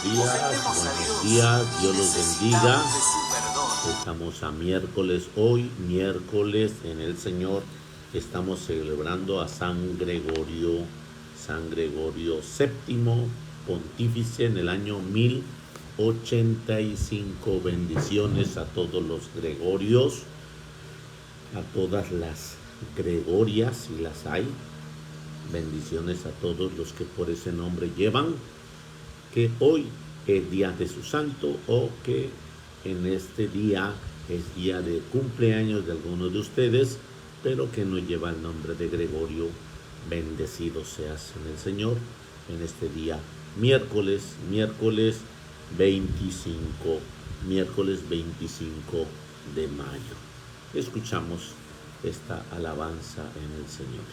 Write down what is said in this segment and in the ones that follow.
buenos días, Dios los bendiga. Estamos a miércoles hoy, miércoles en el Señor. Estamos celebrando a San Gregorio VII, pontífice en el año 1085. Bendiciones a todos los Gregorios, a todas las Gregorias, si las hay. Bendiciones a todos los que por ese nombre llevan, que hoy es día de su santo o que en este día es día de cumpleaños de algunos de ustedes, pero que no lleva el nombre de Gregorio. Bendecido seas en el Señor en este día, miércoles 25 de mayo. Escuchamos esta alabanza en el Señor.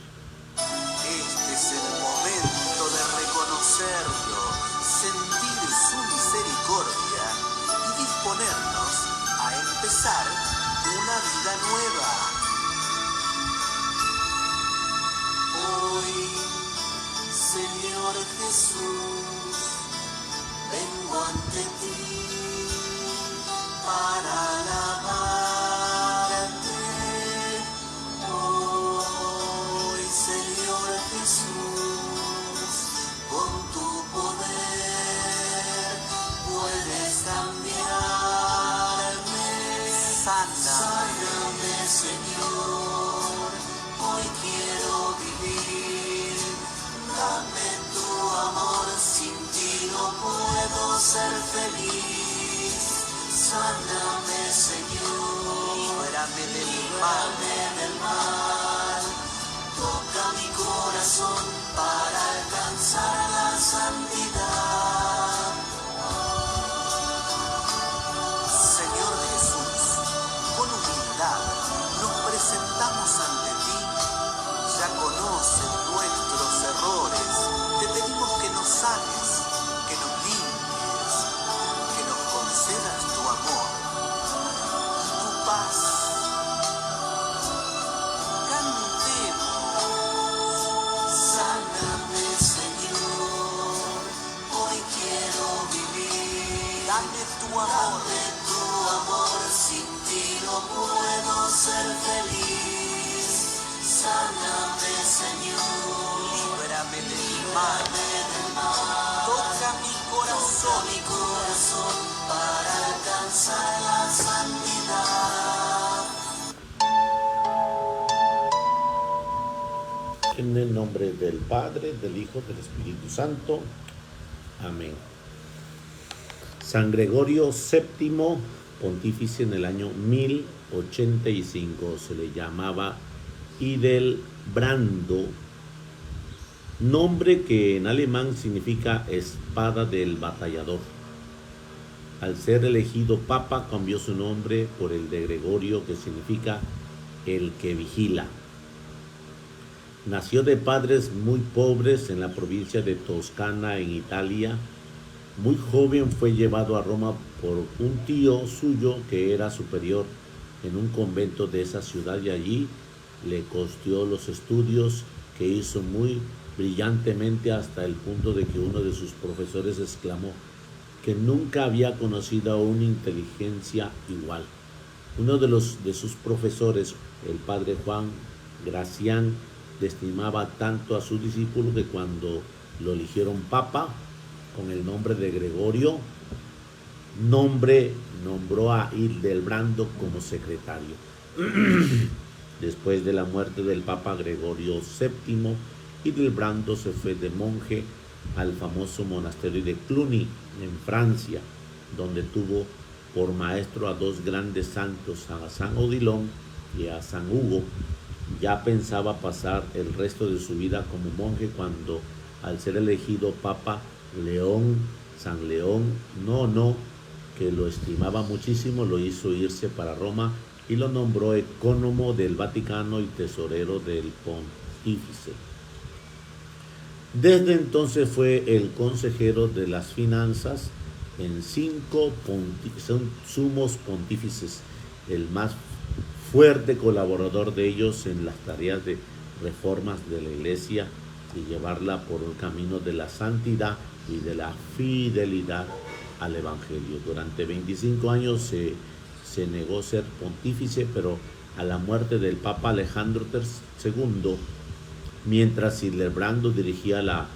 Este es el momento de reconocerlo, sentir su misericordia y disponernos a empezar una vida nueva. Hoy, Señor Jesús, vengo ante ti para alabarte. Hoy, Señor Jesús, con tu poder puedes cambiarme. Sáname, Señor, hoy quiero vivir. Dame tu amor, sin ti no puedo ser feliz. Sáname, Señor, líbrame del mal. Toca mi corazón para alcanzar la santidad. Señor Jesús, con humildad nos presentamos ante ti. Ya conoces nuestros errores. Te pedimos que nos sanes, que nos limpies, que nos concedas tu amor, tu paz. Sáname, Señor, hoy quiero vivir. Dame tu amor, sin ti no puedo ser feliz. Sáname, Señor, líbrame del mal. Toca mi corazón para alcanzar la santidad. En el nombre del Padre, del Hijo, del Espíritu Santo. Amén. San Gregorio VII, pontífice en el año 1085, se le llamaba Hildebrando, nombre que en alemán significa espada del batallador. Al ser elegido papa, cambió su nombre por el de Gregorio, que significa el que vigila. Nació de padres muy pobres en la provincia de Toscana, en Italia. Muy joven fue llevado a Roma por un tío suyo que era superior en un convento de esa ciudad, y allí le costeó los estudios, que hizo muy brillantemente, hasta el punto de que uno de sus profesores exclamó que nunca había conocido a una inteligencia igual. Uno de sus profesores, el padre Juan Gracián, le estimaba tanto a su discípulo que cuando lo eligieron papa con el nombre de Gregorio, nombró a Hildebrando como secretario. Después de la muerte del papa Gregorio VII, Hildebrando se fue de monje al famoso monasterio de Cluny, en Francia, donde tuvo por maestro a dos grandes santos, a San Odilon y a San Hugo. Ya pensaba pasar el resto de su vida como monje cuando, al ser elegido papa, San León IX, que lo estimaba muchísimo, lo hizo irse para Roma y lo nombró ecónomo del Vaticano y tesorero del pontífice. Desde entonces fue el consejero de las finanzas en 5 sumos pontífices, el más fuerte colaborador de ellos en las tareas de reformas de la Iglesia y llevarla por el camino de la santidad y de la fidelidad al Evangelio. Durante 25 años se negó ser pontífice, pero a la muerte del Papa Alejandro II, mientras Hildebrando dirigía los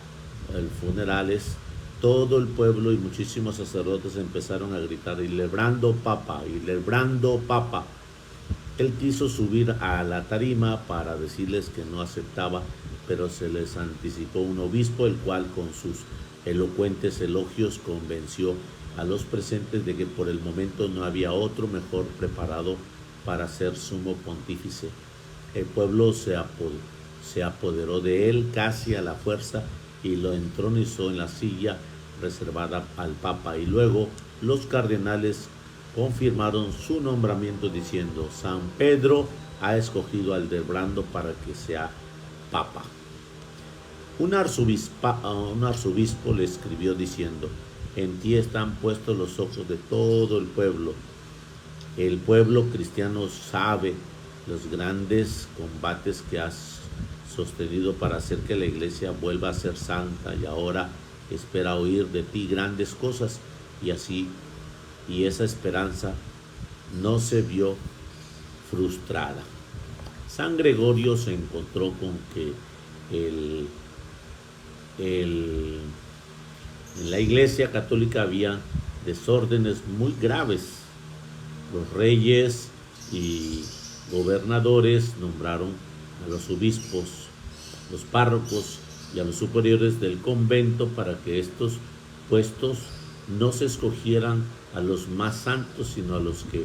funerales, todo el pueblo y muchísimos sacerdotes empezaron a gritar: Hildebrando Papa, Hildebrando Papa. Él quiso subir a la tarima para decirles que no aceptaba, pero se les anticipó un obispo, el cual con sus elocuentes elogios convenció a los presentes de que por el momento no había otro mejor preparado para ser sumo pontífice. El pueblo se apoderó de él casi a la fuerza y lo entronizó en la silla reservada al Papa, y luego los cardenales confirmaron su nombramiento diciendo: San Pedro ha escogido a Hildebrando para que sea Papa. Un arzobispo le escribió diciendo: en ti están puestos los ojos de todo el pueblo. El pueblo cristiano sabe los grandes combates que has sostenido para hacer que la iglesia vuelva a ser santa, y ahora espera oír de ti grandes cosas, y esa esperanza no se vio frustrada. San Gregorio se encontró con que en la Iglesia Católica había desórdenes muy graves. Los reyes y gobernadores nombraron a los obispos, los párrocos y a los superiores del convento para que estos puestos no se escogieran a los más santos, sino a los que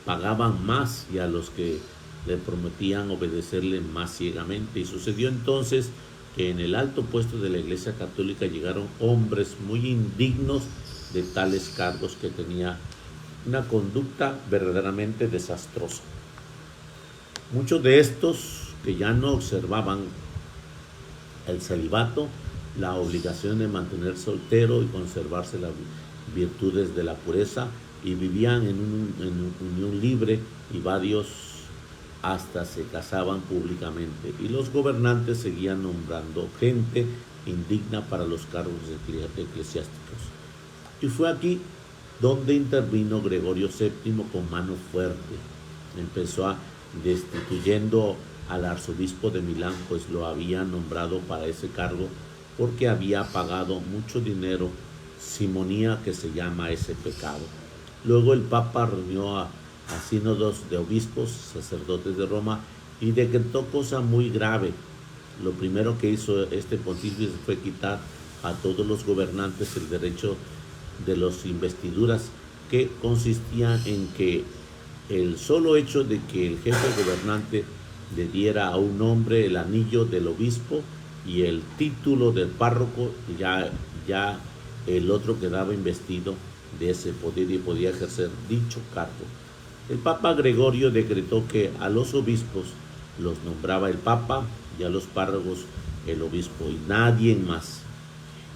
pagaban más y a los que le prometían obedecerle más ciegamente. Y sucedió entonces que en el alto puesto de la Iglesia Católica llegaron hombres muy indignos de tales cargos, que tenía una conducta verdaderamente desastrosa. Muchos de estos, que ya no observaban el celibato, la obligación de mantener soltero y conservarse las virtudes de la pureza, y vivían en unión libre, y varios hasta se casaban públicamente, y los gobernantes seguían nombrando gente indigna para los cargos eclesiásticos. Y fue aquí donde intervino Gregorio VII con mano fuerte. Empezó destituyendo al arzobispo de Milán, pues lo había nombrado para ese cargo porque había pagado mucho dinero, simonía, que se llama ese pecado. Luego el Papa reunió a sínodos de obispos, sacerdotes de Roma, y decretó cosa muy grave. Lo primero que hizo este pontífice fue quitar a todos los gobernantes el derecho de las investiduras, que consistía en que el solo hecho de que el jefe gobernante le diera a un hombre el anillo del obispo y el título del párroco, ya el otro quedaba investido de ese poder y podía ejercer dicho cargo. El Papa Gregorio decretó que a los obispos los nombraba el Papa y a los párrocos el obispo, y nadie más.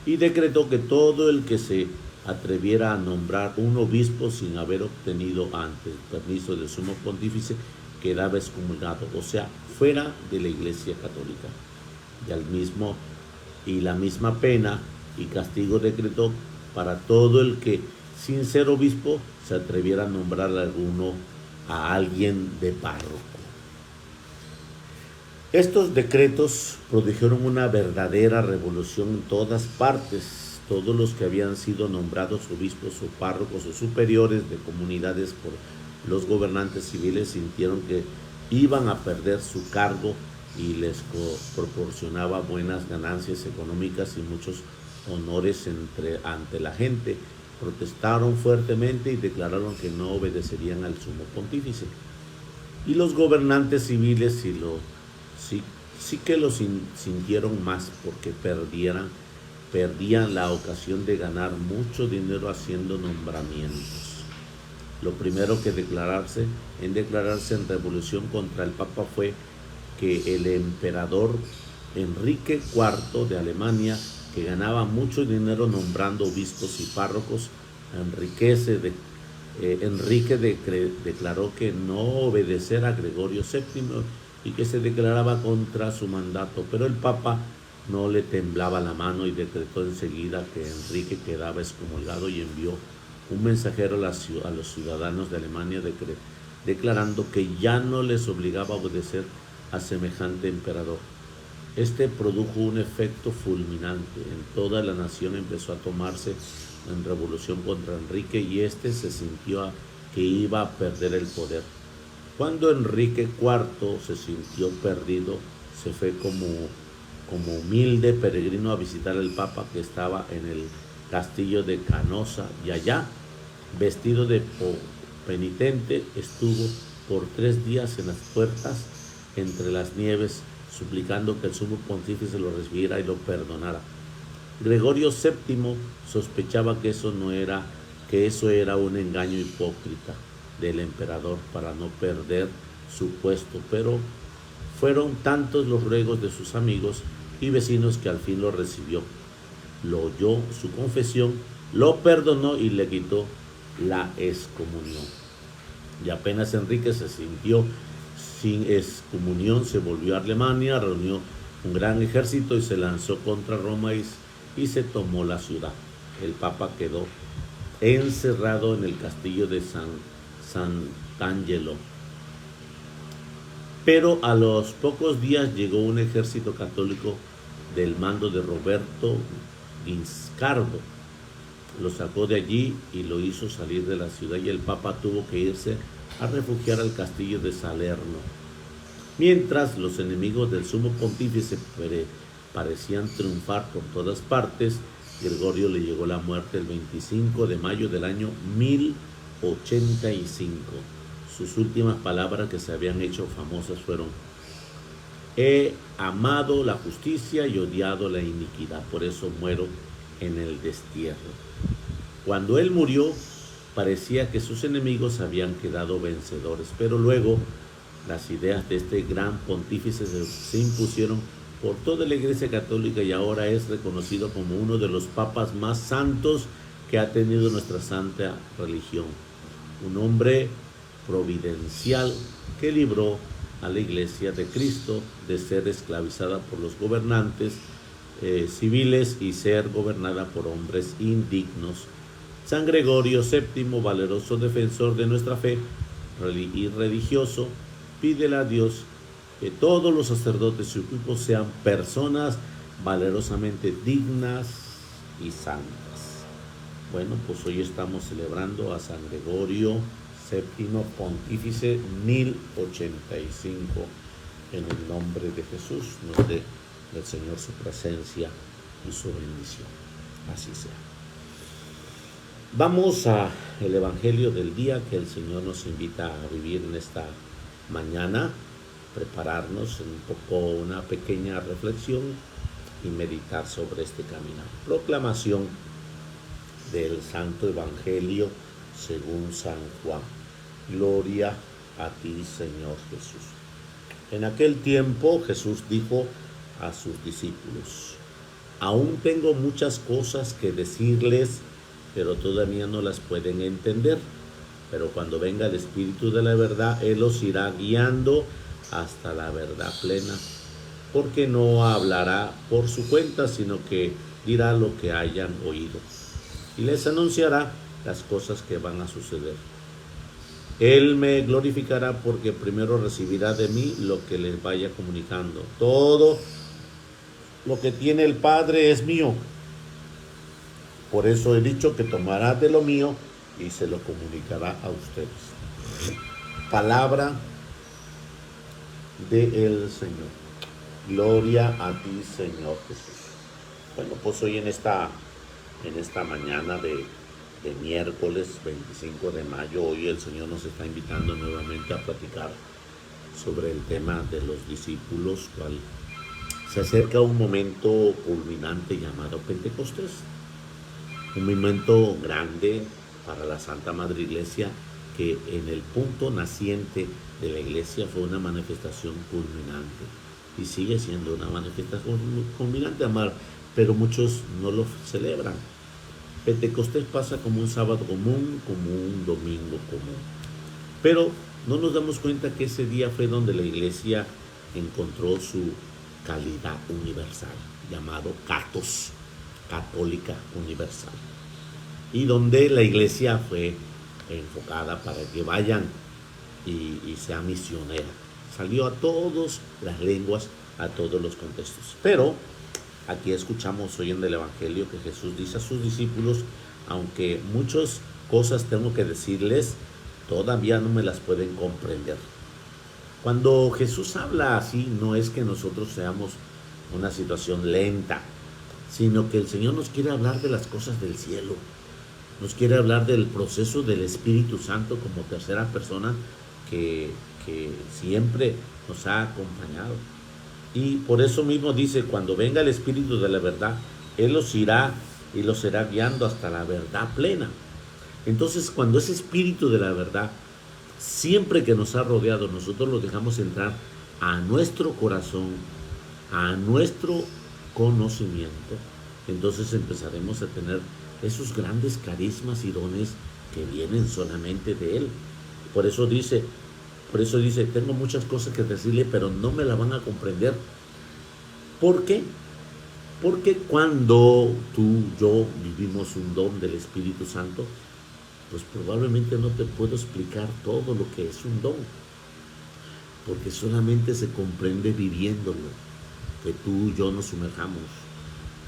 Y decretó que todo el que se atreviera a nombrar un obispo sin haber obtenido antes permiso del sumo pontífice quedaba excomulgado, o sea, fuera de la Iglesia Católica. Y la misma pena y castigo decretó para todo el que, sin ser obispo, se atreviera a nombrar a alguien de párroco. Estos decretos produjeron una verdadera revolución en todas partes. Todos los que habían sido nombrados obispos o párrocos o superiores de comunidades por los gobernantes civiles sintieron que iban a perder su cargo, y les proporcionaba buenas ganancias económicas y muchos honores ante la gente. Protestaron fuertemente y declararon que no obedecerían al sumo pontífice. Y los gobernantes civiles sí que lo sintieron más, porque perdían la ocasión de ganar mucho dinero haciendo nombramientos. Lo primero que declararse en revolución contra el Papa fue que el emperador Enrique IV de Alemania, que ganaba mucho dinero nombrando obispos y párrocos, Enrique declaró que no obedecer a Gregorio VII y que se declaraba contra su mandato, pero el Papa no le temblaba la mano y decretó enseguida que Enrique quedaba excomulgado y envió un mensajero a los ciudadanos de Alemania declarando que ya no les obligaba a obedecer a semejante emperador. Este produjo un efecto fulminante. En toda la nación empezó a tomarse en revolución contra Enrique y éste se sintió que iba a perder el poder. Cuando Enrique IV se sintió perdido, se fue como humilde peregrino a visitar al Papa que estaba en el castillo de Canosa y allá, vestido de penitente, estuvo por 3 días en las puertas entre las nieves, suplicando que el sumo pontífice lo recibiera y lo perdonara. Gregorio VII sospechaba que eso era un engaño hipócrita del emperador para no perder su puesto, pero fueron tantos los ruegos de sus amigos y vecinos que al fin lo recibió. Lo oyó su confesión, lo perdonó y le quitó la excomunión. Y apenas Enrique se sintió sin excomunión, se volvió a Alemania, reunió un gran ejército y se lanzó contra Roma y se tomó la ciudad. El Papa quedó encerrado en el castillo de Sant'Angelo. Pero a los pocos días llegó un ejército católico del mando de Roberto Guiscardo. Lo sacó de allí y lo hizo salir de la ciudad y el Papa tuvo que irse a refugiar al castillo de Salerno. Mientras los enemigos del sumo pontífice parecían triunfar por todas partes, Gregorio le llegó la muerte el 25 de mayo del año 1085. Sus últimas palabras que se habían hecho famosas fueron: he amado la justicia y odiado la iniquidad, por eso muero en el destierro. Cuando él murió, parecía que sus enemigos habían quedado vencedores, pero luego las ideas de este gran pontífice se impusieron por toda la Iglesia Católica y ahora es reconocido como uno de los papas más santos que ha tenido nuestra santa religión. Un hombre providencial que libró a la Iglesia de Cristo de ser esclavizada por los gobernantes civiles y ser gobernada por hombres indignos. San Gregorio VII, valeroso defensor de nuestra fe y religioso, pídele a Dios que todos los sacerdotes y obispos sean personas valerosamente dignas y santas. Bueno, pues hoy estamos celebrando a San Gregorio VII, pontífice 1085. En el nombre de Jesús nos dé el Señor su presencia y su bendición. Así sea. Vamos al Evangelio del día que el Señor nos invita a vivir en esta mañana, prepararnos un poco, una pequeña reflexión y meditar sobre este camino. Proclamación del Santo Evangelio según San Juan. Gloria a ti, Señor Jesús. En aquel tiempo Jesús dijo a sus discípulos: aún tengo muchas cosas que decirles, pero todavía no las pueden entender. Pero cuando venga el Espíritu de la verdad, Él los irá guiando hasta la verdad plena, porque no hablará por su cuenta, sino que dirá lo que hayan oído y les anunciará las cosas que van a suceder. Él me glorificará porque primero recibirá de mí lo que les vaya comunicando. Todo lo que tiene el Padre es mío. Por eso he dicho que tomará de lo mío y se lo comunicará a ustedes. Palabra del Señor. Gloria a ti, Señor Jesús. Bueno, pues hoy en esta mañana de miércoles 25 de mayo, hoy el Señor nos está invitando nuevamente a platicar sobre el tema de los discípulos, cual se acerca un momento culminante llamado Pentecostés. Un momento grande para la Santa Madre Iglesia, que en el punto naciente de la Iglesia fue una manifestación culminante y sigue siendo una manifestación culminante, pero muchos no lo celebran. Pentecostés pasa como un sábado común, como un domingo común, pero no nos damos cuenta que ese día fue donde la Iglesia encontró calidad universal, llamado Catos, Católica Universal, y donde la iglesia fue enfocada para que vayan y sea misionera. Salió a todas las lenguas, a todos los contextos. Pero aquí escuchamos hoy en el Evangelio que Jesús dice a sus discípulos, aunque muchas cosas tengo que decirles, todavía no me las pueden comprender. Cuando Jesús habla así, no es que nosotros seamos una situación lenta, sino que el Señor nos quiere hablar de las cosas del cielo. Nos quiere hablar del proceso del Espíritu Santo como tercera persona que siempre nos ha acompañado. Y por eso mismo dice, cuando venga el Espíritu de la verdad, Él los irá y los será guiando hasta la verdad plena. Entonces, cuando ese Espíritu de la verdad, siempre que nos ha rodeado, nosotros lo dejamos entrar a nuestro corazón, a nuestro conocimiento, entonces empezaremos a tener esos grandes carismas y dones que vienen solamente de Él. Por eso dice, tengo muchas cosas que decirle, pero no me la van a comprender. ¿Por qué? Porque cuando tú, yo vivimos un don del Espíritu Santo, pues probablemente no te puedo explicar todo lo que es un don, porque solamente se comprende viviéndolo, que tú y yo nos sumerjamos.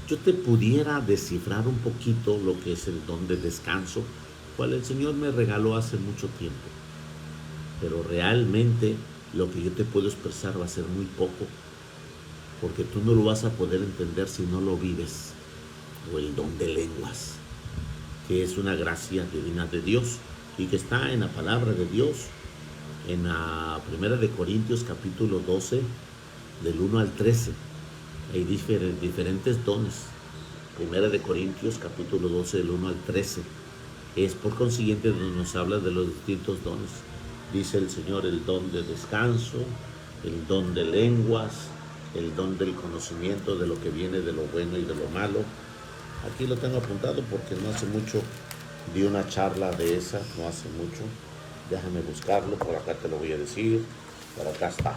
Yo te pudiera descifrar un poquito lo que es el don de descanso, cual el Señor me regaló hace mucho tiempo, pero realmente lo que yo te puedo expresar va a ser muy poco, porque tú no lo vas a poder entender si no lo vives. O el don de lenguas, que es una gracia divina de Dios y que está en la palabra de Dios, en la 1 de Corintios capítulo 12, del 1 al 13. Hay diferentes dones. 1 de Corintios capítulo 12, del 1 al 13. Es por consiguiente donde nos habla de los distintos dones. Dice el Señor, el don de descanso, el don de lenguas, el don del conocimiento de lo que viene de lo bueno y de lo malo. Aquí lo tengo apuntado porque no hace mucho di una charla de esa, no hace mucho. Déjame buscarlo, por acá te lo voy a decir, por acá está.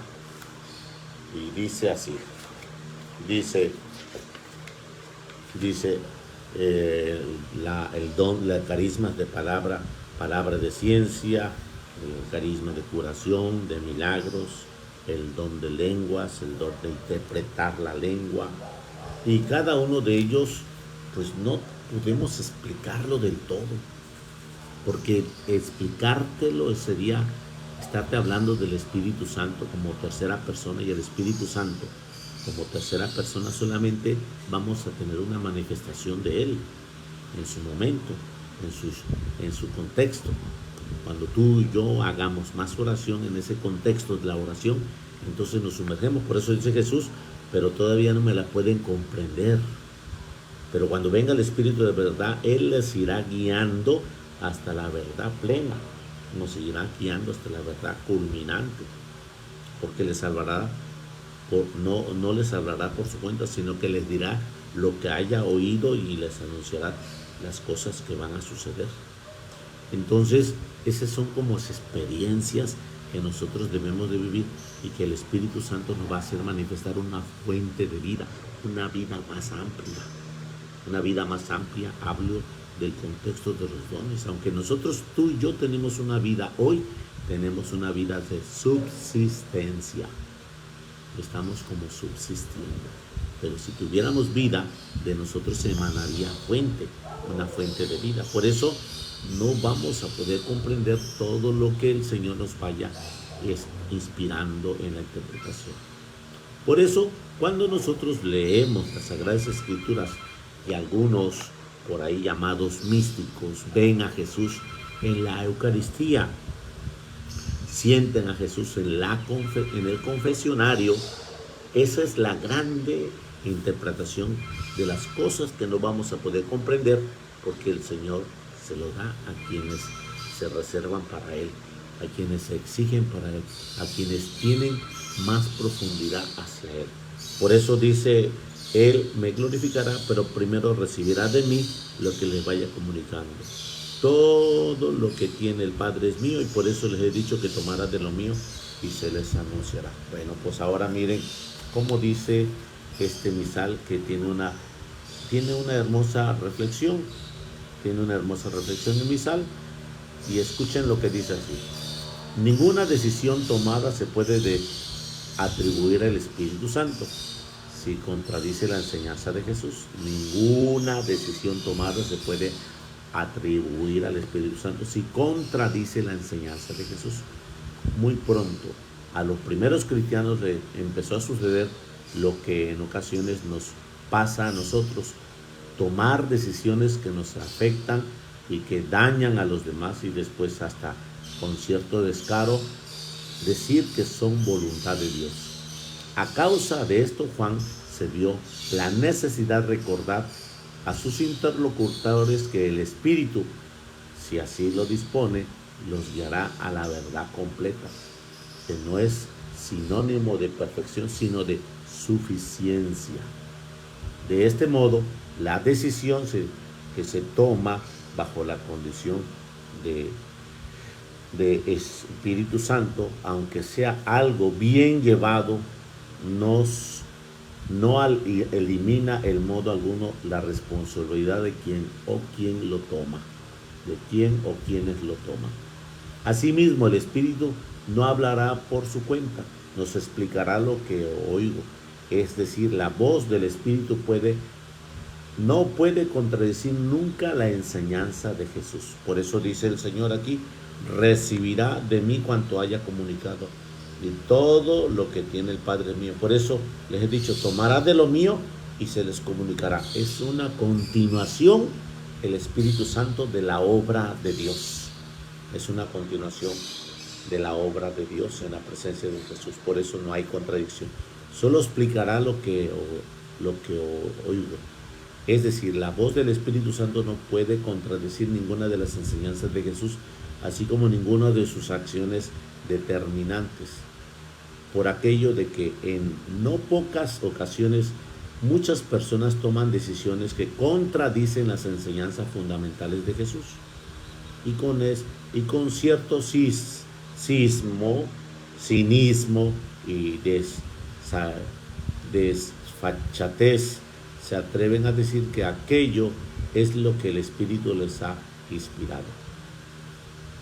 Y dice así, dice el don, la carisma de palabra de ciencia, el carisma de curación, de milagros, el don de lenguas, el don de interpretar la lengua. Y cada uno de ellos, pues no podemos explicarlo del todo, porque explicártelo sería estarte hablando del Espíritu Santo como tercera persona, y el Espíritu Santo como tercera persona solamente vamos a tener una manifestación de Él en su momento, en su contexto. Cuando tú y yo hagamos más oración en ese contexto de la oración, entonces nos sumergemos. Por eso dice Jesús, pero todavía no me la pueden comprender. Pero cuando venga el Espíritu de verdad, Él les irá guiando hasta la verdad plena. Nos irá guiando hasta la verdad culminante. Porque les salvará, no les hablará por su cuenta, sino que les dirá lo que haya oído y les anunciará las cosas que van a suceder. Entonces, esas son como esas experiencias que nosotros debemos de vivir y que el Espíritu Santo nos va a hacer manifestar una fuente de vida, una vida más amplia. Una vida más amplia, hablo del contexto de los dones. Aunque nosotros, tú y yo tenemos una vida hoy, tenemos una vida de subsistencia. Estamos como subsistiendo. Pero si tuviéramos vida, de nosotros se emanaría una fuente de vida. Por eso no vamos a poder comprender todo lo que el Señor nos vaya inspirando en la interpretación. Por eso, cuando nosotros leemos las Sagradas Escrituras, y algunos por ahí llamados místicos ven a Jesús en la Eucaristía, sienten a Jesús en el confesionario, esa es la grande interpretación de las cosas que no vamos a poder comprender, porque el Señor se lo da a quienes se reservan para Él, a quienes se exigen para Él, a quienes tienen más profundidad hacia Él. Por eso dice, Él me glorificará, pero primero recibirá de mí lo que les vaya comunicando. Todo lo que tiene el Padre es mío, y por eso les he dicho que tomará de lo mío y se les anunciará. Bueno, pues ahora miren, como dice este misal, que tiene una hermosa reflexión. Tiene una hermosa reflexión el misal. Y escuchen lo que dice así. Ninguna decisión tomada se puede atribuir al Espíritu Santo si contradice la enseñanza de Jesús. Ninguna decisión tomada se puede atribuir al Espíritu Santo si contradice la enseñanza de Jesús. Muy pronto a los primeros cristianos le empezó a suceder lo que en ocasiones nos pasa a nosotros: tomar decisiones que nos afectan y que dañan a los demás, y después, hasta con cierto descaro, decir que son voluntad de Dios. A causa de esto, Juan se vio la necesidad de recordar a sus interlocutores que el Espíritu, si así lo dispone, los guiará a la verdad completa, que no es sinónimo de perfección, sino de suficiencia. De este modo, la decisión que se toma bajo la condición de Espíritu Santo, aunque sea algo bien llevado, no elimina en modo alguno la responsabilidad de quien lo toma, de quién o quienes lo toman. Asimismo, el Espíritu no hablará por su cuenta, nos explicará lo que oigo. Es decir, la voz del Espíritu no puede contradecir nunca la enseñanza de Jesús. Por eso dice el Señor aquí: recibirá de mí cuanto haya comunicado, y todo lo que tiene el Padre mío. Por eso les he dicho, tomará de lo mío y se les comunicará. Es una continuación, el Espíritu Santo, de la obra de Dios. Es una continuación de la obra de Dios en la presencia de Jesús. Por eso no hay contradicción. Solo explicará lo que oigo. Es decir, la voz del Espíritu Santo no puede contradecir ninguna de las enseñanzas de Jesús, así como ninguna de sus acciones determinantes. Por aquello de que en no pocas ocasiones muchas personas toman decisiones que contradicen las enseñanzas fundamentales de Jesús. Y con cierto cinismo y desfachatez se atreven a decir que aquello es lo que el Espíritu les ha inspirado.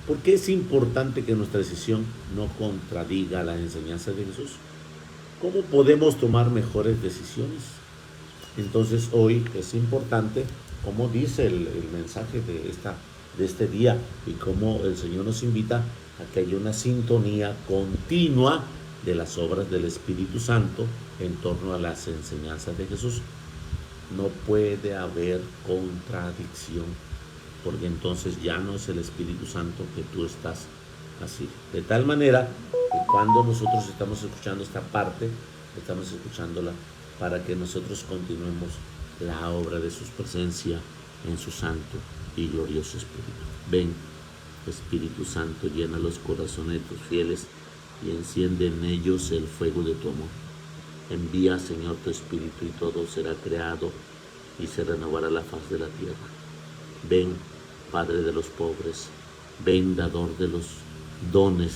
¿Por qué es importante que nuestra decisión no contradiga la enseñanza de Jesús? ¿Cómo podemos tomar mejores decisiones? Entonces hoy es importante, como dice el mensaje de este día, y como el Señor nos invita a que haya una sintonía continua de las obras del Espíritu Santo en torno a las enseñanzas de Jesús. No puede haber contradicción, porque entonces ya no es el Espíritu Santo que tú estás así. De tal manera que cuando nosotros estamos escuchando esta parte, estamos escuchándola para que nosotros continuemos la obra de su presencia en su santo y glorioso Espíritu. Ven, Espíritu Santo, llena los corazones de tus fieles y enciende en ellos el fuego de tu amor. Envía, Señor, tu Espíritu y todo será creado y se renovará la faz de la tierra. Ven, Padre de los pobres, ven, dador de los dones,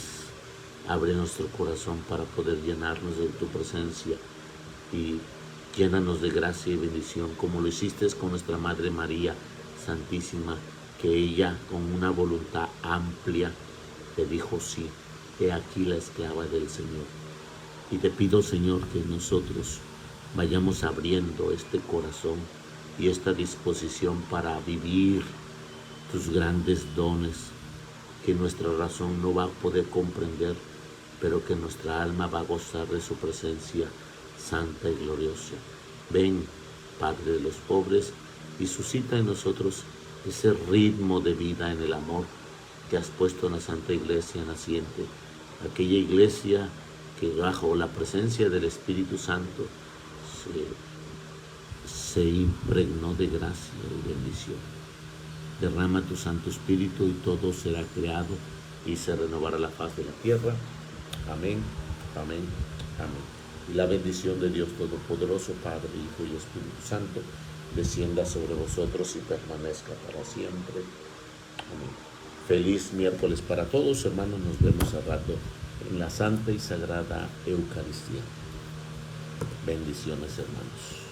abre nuestro corazón para poder llenarnos de tu presencia y llénanos de gracia y bendición, como lo hiciste con nuestra Madre María Santísima, que ella con una voluntad amplia te dijo sí, he aquí la esclava del Señor. Y te pido, Señor, que nosotros vayamos abriendo este corazón y esta disposición para vivir tus grandes dones, que nuestra razón no va a poder comprender, pero que nuestra alma va a gozar de su presencia santa y gloriosa. Ven, Padre de los pobres, y suscita en nosotros ese ritmo de vida en el amor que has puesto en la Santa Iglesia naciente, aquella iglesia que bajo la presencia del Espíritu Santo se impregnó de gracia y bendición. Derrama tu Santo Espíritu y todo será creado y se renovará la faz de la tierra. Amén, amén, amén. Y la bendición de Dios Todopoderoso, Padre, Hijo y Espíritu Santo, descienda sobre vosotros y permanezca para siempre. Amén. Feliz miércoles para todos, hermanos. Nos vemos al rato en la Santa y Sagrada Eucaristía. Bendiciones, hermanos.